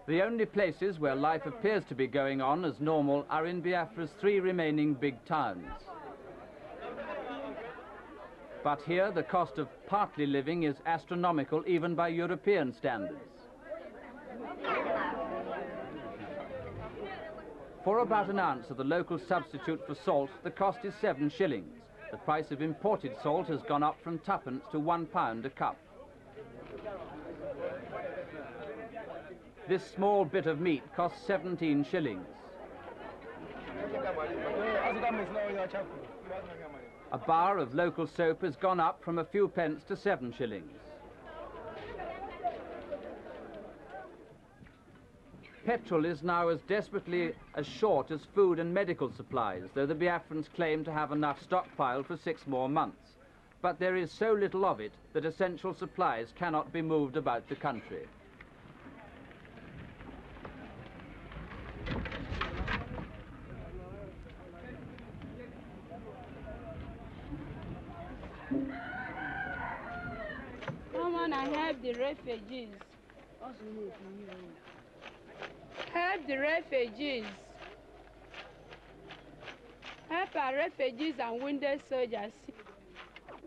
The only places where life appears to be going on as normal are in Biafra's 3 remaining big towns. But here the cost of partly living is astronomical even by European standards. For about an ounce of the local substitute for salt, the cost is 7 shillings. The price of imported salt has gone up from 2p to £1 a cup. This small bit of meat costs 17 shillings. A bar of local soap has gone up from a few pence to 7 shillings. Petrol is now as desperately as short as food and medical supplies, though the Biafrans claim to have enough stockpiled for 6 more months. But there is so little of it that essential supplies cannot be moved about the country. Come on and help the refugees. Help the refugees. Help our refugees and wounded soldiers.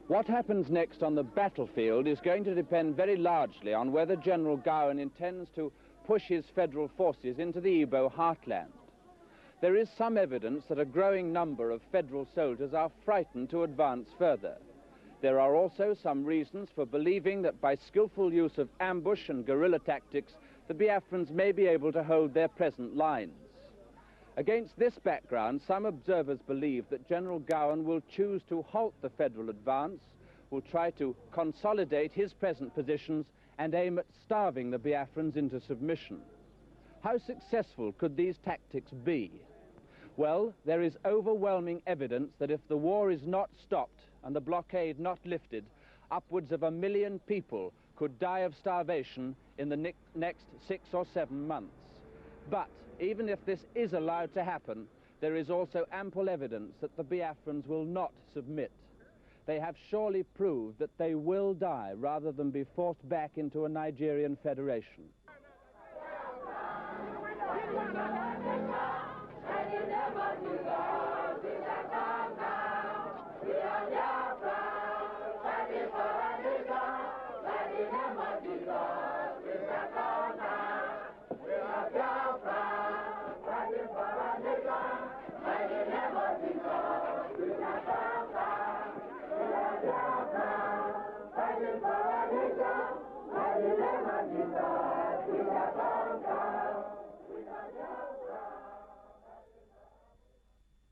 What happens next on the battlefield is going to depend very largely on whether General Gowan intends to push his federal forces into the Igbo heartland. There is some evidence that a growing number of federal soldiers are frightened to advance further. There are also some reasons for believing that by skillful use of ambush and guerrilla tactics, the Biafrans may be able to hold their present lines. Against this background, some observers believe that General Gowan will choose to halt the federal advance, will try to consolidate his present positions and aim at starving the Biafrans into submission. How successful could these tactics be? Well, there is overwhelming evidence that if the war is not stopped and the blockade not lifted, upwards of 1 million people could die of starvation in the next 6 or 7 months. But even if this is allowed to happen, there is also ample evidence that the Biafrans will not submit. They have surely proved that they will die rather than be forced back into a Nigerian federation. We